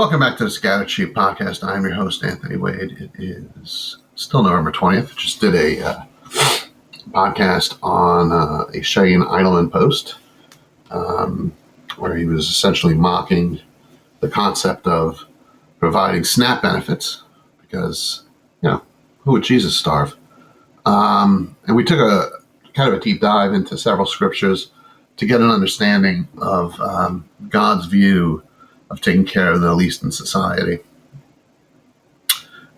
Welcome back to the Scattered Sheep Podcast. I'm your host, Anthony Wade. It is still November 20th. Just did a podcast on a Cheyenne Eidelman post where he was essentially mocking the concept of providing SNAP benefits because, who would Jesus starve? And we took a kind of a deep dive into several scriptures to get an understanding of God's view of taking care of the least in society.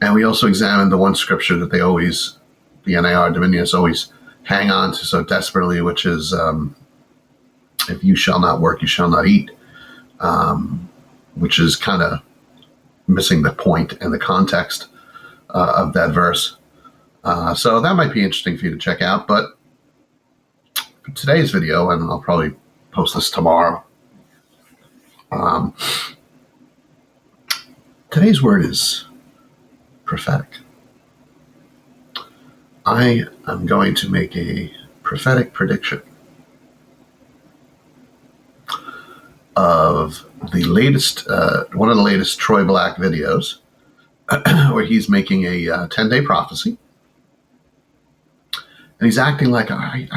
And we also examined the one scripture that the NAR Dominionists always hang on to so desperately, which is, if you shall not work, you shall not eat, which is kind of missing the point and the context of that verse. So that might be interesting for you to check out. But for today's video, and I'll probably post this tomorrow, today's word is prophetic. I am going to make a prophetic prediction of the latest, one of the latest Troy Black videos, where he's making a 10-day prophecy. And he's acting like, I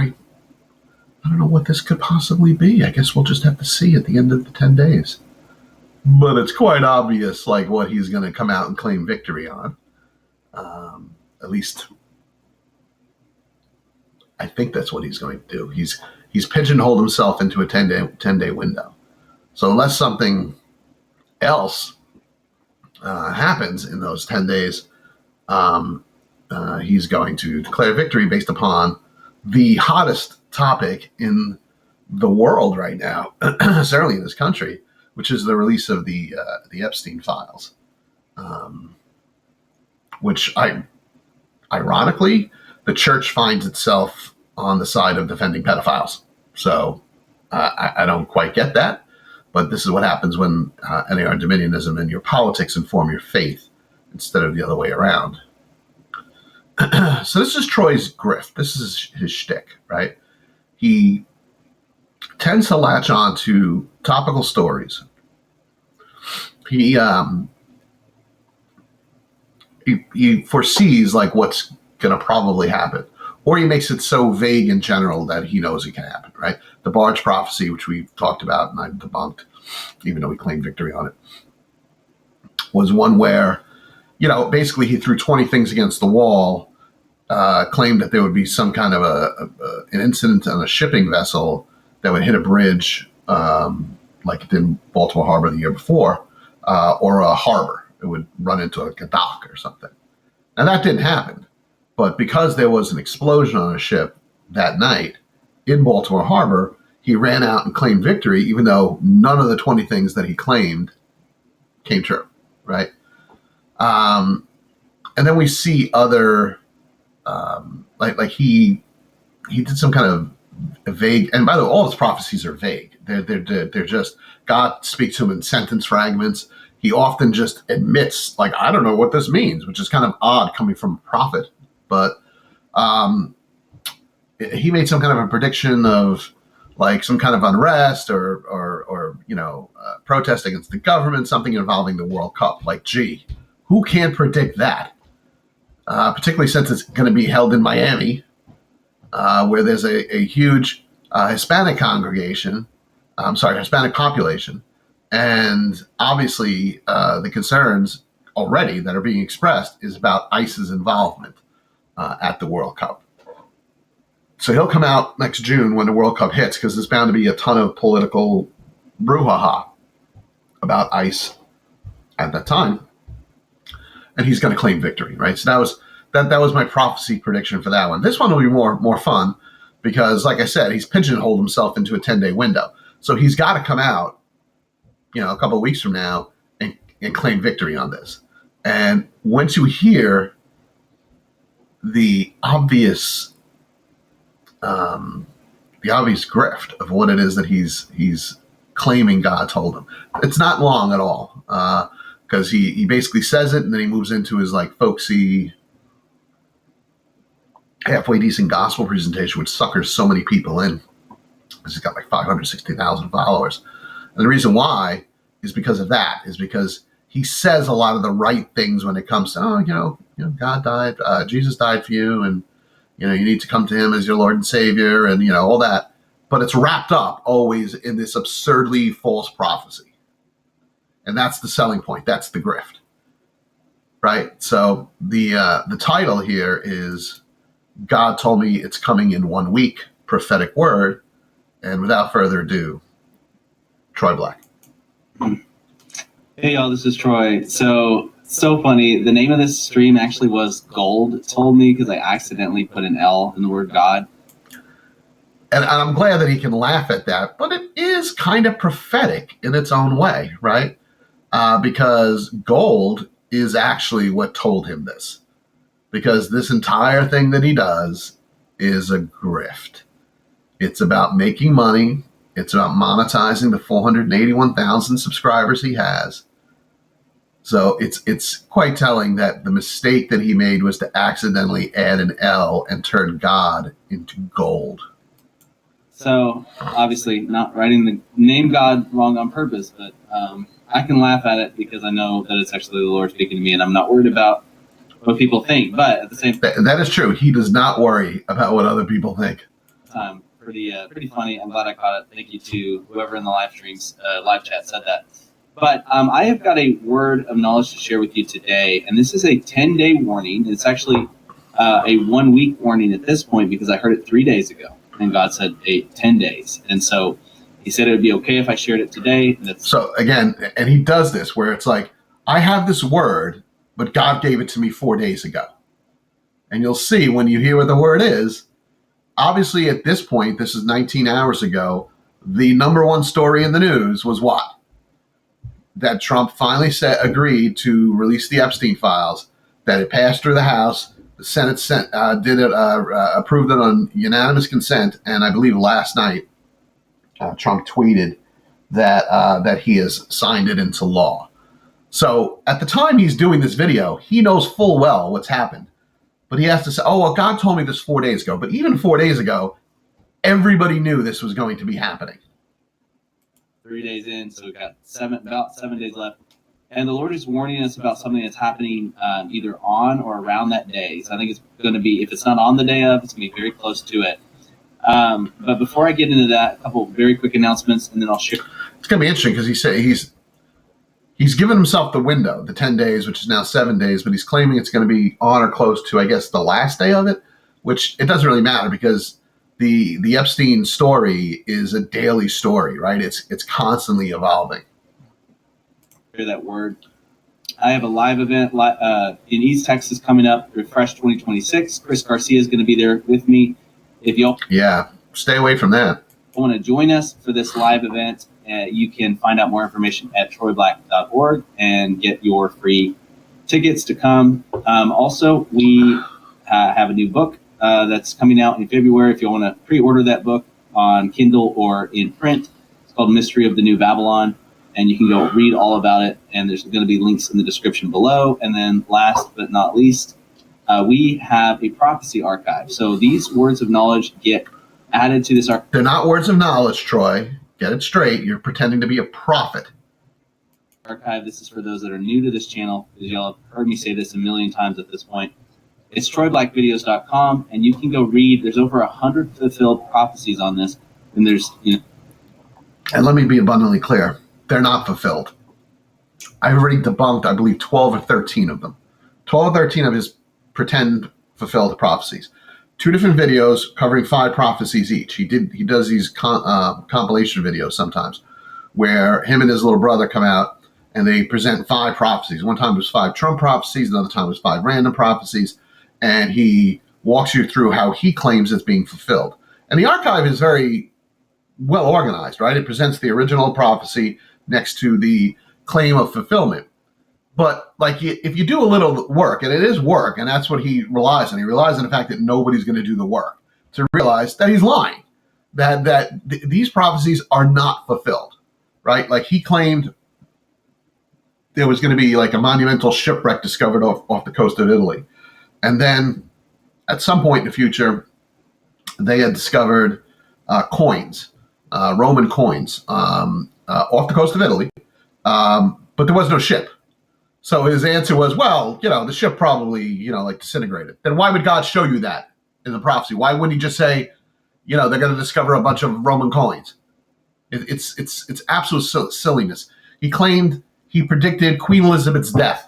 don't know what this could possibly be. I guess we'll just have to see at the end of the 10 days. But it's quite obvious, like, what he's going to come out and claim victory on. At least, I think that's what he's going to do. He's pigeonholed himself into a 10-day window. So unless something else happens in those 10 days, he's going to declare victory based upon the hottest topic in the world right now, certainly in this country, which is the release of the Epstein files, which ironically, the church finds itself on the side of defending pedophiles. So I don't quite get that, but this is what happens when NAR Dominionism and your politics inform your faith instead of the other way around. So this is Troy's grift. This is his shtick, right? He tends to latch on to topical stories. He foresees like what's going to probably happen, or he makes it so vague in general that he knows it can happen, right? The barge prophecy, which we've talked about and I've debunked, even though we claimed victory on it, was one where, basically he threw 20 things against the wall, claimed that there would be some kind of an incident on a shipping vessel that would hit a bridge, like it did in Baltimore Harbor the year before, or a harbor. It would run into a dock or something. Now that didn't happen, but because there was an explosion on a ship that night in Baltimore Harbor, he ran out and claimed victory, even though none of the 20 things that he claimed came true, right? And then we see other, like he did some kind of vague, and by the way, all his prophecies are vague. They're just, God speaks to him in sentence fragments. He often just admits, like, I don't know what this means, which is kind of odd coming from a prophet. But he made some kind of a prediction of like some kind of unrest or protest against the government, something involving the World Cup. Like, gee, who can predict that? Particularly since it's going to be held in Miami, where there's a huge Hispanic population. And obviously the concerns already that are being expressed is about ICE's involvement at the World Cup. So he'll come out next June when the World Cup hits, because there's bound to be a ton of political brouhaha about ICE at that time. And he's going to claim victory, right? So that was my prophecy prediction for that one. This one will be more fun because, like I said, he's pigeonholed himself into a 10-day window. So he's got to come out, a couple of weeks from now and claim victory on this. And once you hear the obvious grift of what it is that he's claiming God told him, it's not long at all, because he basically says it and then he moves into his like folksy, halfway decent gospel presentation, which suckers so many people in. He's got like 560,000 followers. And the reason why is because of that, is because he says a lot of the right things when it comes to, God died, Jesus died for you, and you need to come to him as your Lord and Savior, and all that. But it's wrapped up always in this absurdly false prophecy, and that's the selling point. That's the grift, right? So the title here is "God Told Me It's Coming in 1 Week," prophetic word. And without further ado, Troy Black. Hey y'all, this is Troy. So funny. The name of this stream actually was Gold Told Me, because I accidentally put an L in the word God. And I'm glad that he can laugh at that, but it is kind of prophetic in its own way, right? Because gold is actually what told him this. Because this entire thing that he does is a grift. It's about making money. It's about monetizing the 481,000 subscribers he has. So it's quite telling that the mistake that he made was to accidentally add an L and turn God into gold. So obviously not writing the name God wrong on purpose, but I can laugh at it because I know that it's actually the Lord speaking to me, and I'm not worried about what people think. But at the same time, that is true. He does not worry about what other people think. Pretty funny. I'm glad I caught it. Thank you to whoever in the live streams, live chat said that. But I have got a word of knowledge to share with you today, and this is a 10-day warning. It's actually a 1 week warning at this point, because I heard it 3 days ago, and God said 10 days. And so he said it would be okay if I shared it today. So again, and he does this where it's like, I have this word, but God gave it to me 4 days ago. And you'll see when you hear what the word is, obviously at this point, this is 19 hours ago, the number one story in the news was what? That Trump finally agreed to release the Epstein files, that it passed through the House, the Senate approved it on unanimous consent, and I believe last night Trump tweeted that he has signed it into law. So at the time he's doing this video, he knows full well what's happened. But he has to say, oh, well, God told me this 4 days ago. But even 4 days ago, everybody knew this was going to be happening. 3 days in, so we've got about 7 days left. And the Lord is warning us about something that's happening either on or around that day. So I think it's going to be, if it's not on the day of, it's going to be very close to it. But before I get into that, a couple of very quick announcements, and then I'll share. It's going to be interesting because he's given himself the window, the 10 days, which is now 7 days, but he's claiming it's going to be on or close to, I guess, the last day of it, which it doesn't really matter because the Epstein story is a daily story, right? It's constantly evolving. Hear that word. I have a live event in East Texas coming up, Refresh 2026. Chris Garcia is going to be there with me. If y'all stay away from that. Want to join us for this live event, you can find out more information at troyblack.org and get your free tickets to come. Also, we have a new book that's coming out in February. If you want to pre-order that book on Kindle or in print, it's called Mystery of the New Babylon, and you can go read all about it. And there's going to be links in the description below. And then last but not least, we have a prophecy archive. So these words of knowledge get added to this archive. They're not words of knowledge, Troy. Get it straight. You're pretending to be a prophet. Archive. This is for those that are new to this channel, because y'all have heard me say this a million times at this point. It's troyblackvideos.com, and you can go read. There's over 100 fulfilled prophecies on this, and there's And let me be abundantly clear: they're not fulfilled. I've already debunked, I believe, 12 or 13 of them. 12 or 13 of his pretend fulfilled prophecies. 2 different videos covering 5 prophecies each. He does these compilation videos sometimes, where him and his little brother come out and they present 5 prophecies. One time it was 5 Trump prophecies, another time it was 5 random prophecies, and he walks you through how he claims it's being fulfilled. And the archive is very well organized, right? It presents the original prophecy next to the claim of fulfillment. But if you do a little work, and it is work, and that's what he relies on. He relies on the fact that nobody's going to do the work to realize that he's lying, that these prophecies are not fulfilled, right? Like he claimed there was going to be like a monumental shipwreck discovered off the coast of Italy. And then at some point in the future, they had discovered coins, Roman coins, off the coast of Italy. But there was no ship. So his answer was, well, the ship probably, like disintegrated. Then why would God show you that in the prophecy? Why wouldn't he just say, they're going to discover a bunch of Roman coins? It's absolute silliness. He predicted Queen Elizabeth's death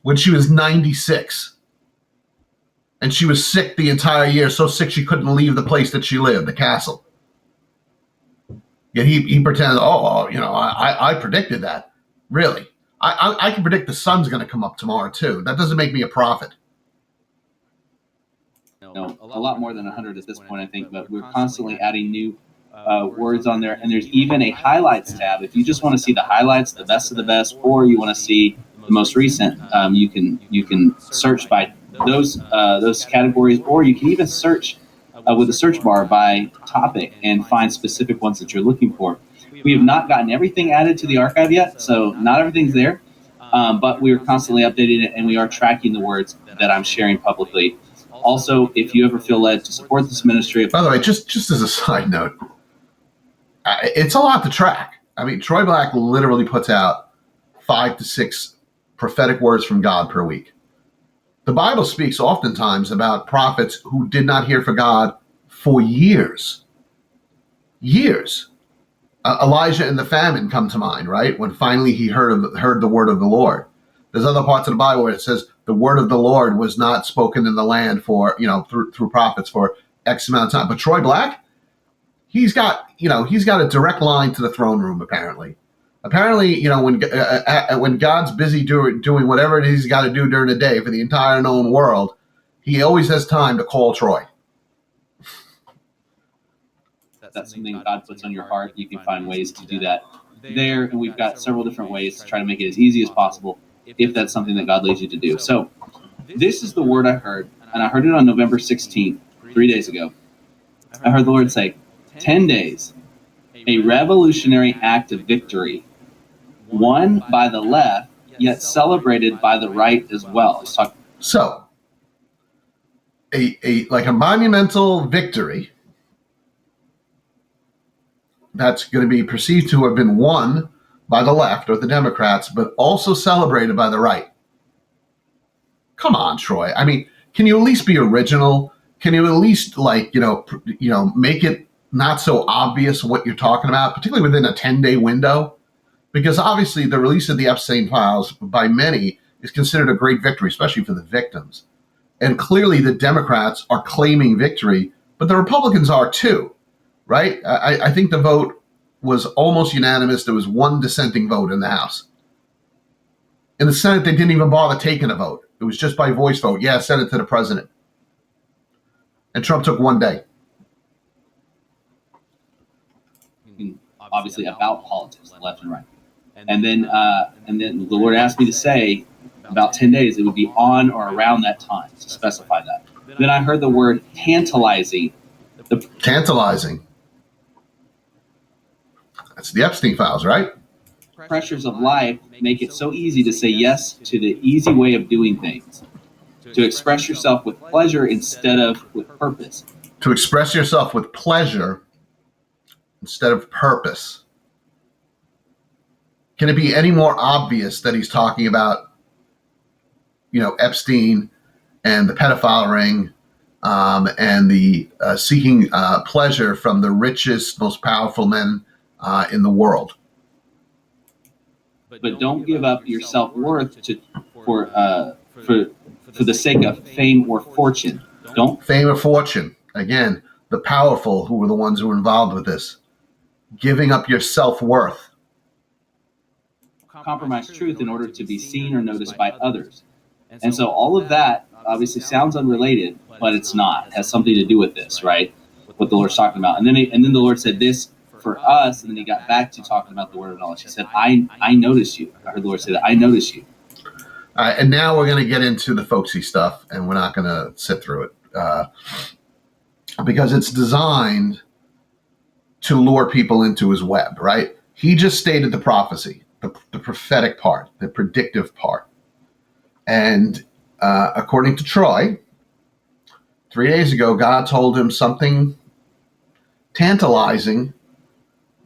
when she was 96. And she was sick the entire year, so sick she couldn't leave the place that she lived, the castle. Yet he pretended, I predicted that. Really? I can predict the sun's going to come up tomorrow, too. That doesn't make me a prophet. No, a lot more than 100 at this point, I think, but we're constantly adding new words on there. And there's even a highlights tab. If you just want to see the highlights, the best of the best, or you want to see the most recent, you can search by those categories, or you can even search with the search bar by topic and find specific ones that you're looking for. We have not gotten everything added to the archive yet, so not everything's there, but we are constantly updating it, and we are tracking the words that I'm sharing publicly. Also, if you ever feel led to support this ministry... By the way, just as a side note, it's a lot to track. I mean, Troy Black literally puts out 5 to 6 prophetic words from God per week. The Bible speaks oftentimes about prophets who did not hear from God for years. Years. Elijah and the famine come to mind, right? When finally he heard the word of the Lord. There's other parts of the Bible where it says the word of the Lord was not spoken in the land for, through prophets for X amount of time. But Troy Black, he's got a direct line to the throne room, apparently. Apparently, when God's busy doing whatever it is he's got to do during the day for the entire known world, he always has time to call Troy. That's something God puts on your heart. You can find ways to do that there, and we've got several different ways to try to make it as easy as possible if that's something that God leads you to do. So this is the word I heard, and I heard it on November 16th, 3 days ago. I heard the Lord say, 10 days, a revolutionary act of victory, won by the left, yet celebrated by the right as well. So, a monumental victory that's going to be perceived to have been won by the left or the Democrats, but also celebrated by the right. Come on, Troy. I mean, can you at least be original? Can you at least make it not so obvious what you're talking about, particularly within a 10-day window? Because obviously the release of the Epstein files by many is considered a great victory, especially for the victims. And clearly the Democrats are claiming victory, but the Republicans are too, right? I think the vote was almost unanimous. There was one dissenting vote in the House. In the Senate, they didn't even bother taking a vote. It was just by voice vote. Yeah, send it to the president. And Trump took 1 day. Obviously about politics, left and right. And then the Lord asked me to say about 10 days, it would be on or around that time, to specify that. Then I heard the word tantalizing. Tantalizing. That's the Epstein files, right? Pressures of life make it so easy to say yes to the easy way of doing things, to express yourself with pleasure instead of with purpose. To express yourself with pleasure instead of purpose. Can it be any more obvious that he's talking about, Epstein and the pedophile ring and the seeking pleasure from the richest, most powerful men in the world? But don't give up your self-worth for the sake of fame or fortune. Fame or fortune. Again, the powerful who were the ones who were involved with this. Giving up your self-worth. Compromise truth in order to be seen or noticed by others. And so all of that obviously sounds unrelated, but it's not. It has something to do with this, right? What the Lord's talking about. And then the Lord said this for us, and then he got back to talking about the word of knowledge. He said, I notice you. I heard the Lord say that, I notice you. And now we're going to get into the folksy stuff, and we're not going to sit through it. Because it's designed to lure people into his web, right? He just stated the prophecy, the prophetic part, the predictive part. And according to Troy, 3 days ago, God told him something tantalizing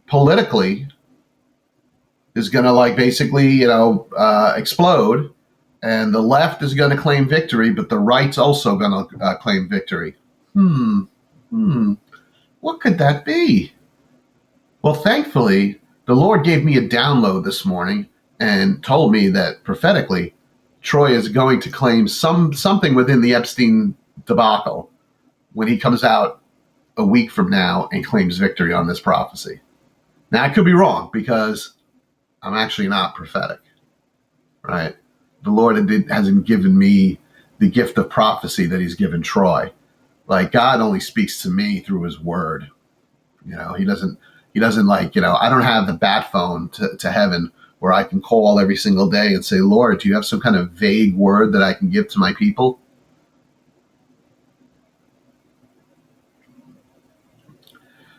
politically is going to like basically, explode, and the left is going to claim victory, but the right's also going to claim victory. What could that be? Well, thankfully, the Lord gave me a download this morning and told me that prophetically, Troy is going to claim something within the Epstein debacle when he comes out a week from now and claims victory on this prophecy. Now, I could be wrong because I'm actually not prophetic, right? The Lord hasn't given me the gift of prophecy that he's given Troy. Like, God only speaks to me through his word. He doesn't like, I don't have the bat phone to heaven where I can call every single day and say, Lord, do you have some kind of vague word that I can give to my people?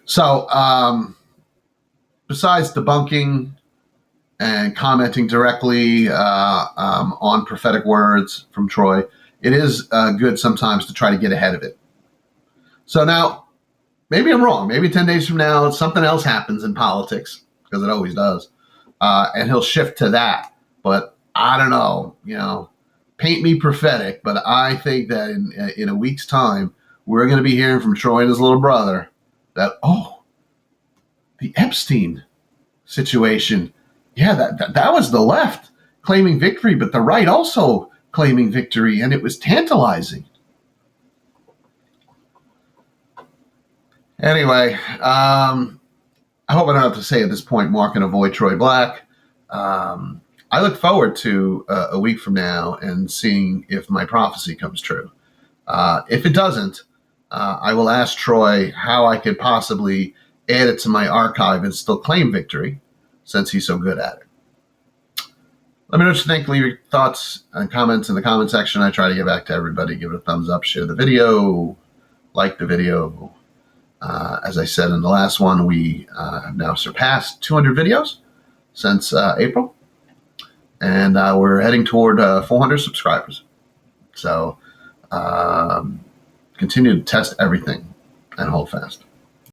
So, besides debunking and commenting directly on prophetic words from Troy, it is good sometimes to try to get ahead of it. So now, maybe I'm wrong. Maybe 10 days from now, something else happens in politics, because it always does. And he'll shift to that. But I don't know, paint me prophetic, but I think that in a week's time, we're going to be hearing from Troy and his little brother that, the Epstein situation, yeah, that was the left claiming victory, but the right also claiming victory, and it was tantalizing. Anyway, I hope I don't have to say at this point, mark and avoid Troy Black. I look forward to a week from now and seeing if my prophecy comes true. If it doesn't, I will ask Troy how I could possibly add it to my archive and still claim victory, since he's so good at it. Let me know what you think. Leave your thoughts and comments in the comment section. I try to get back to everybody. Give it a thumbs up, share the video, like the video. As I said in the last one, we have now surpassed 200 videos since April, and we're heading toward 400 subscribers. So continue to test everything and hold fast.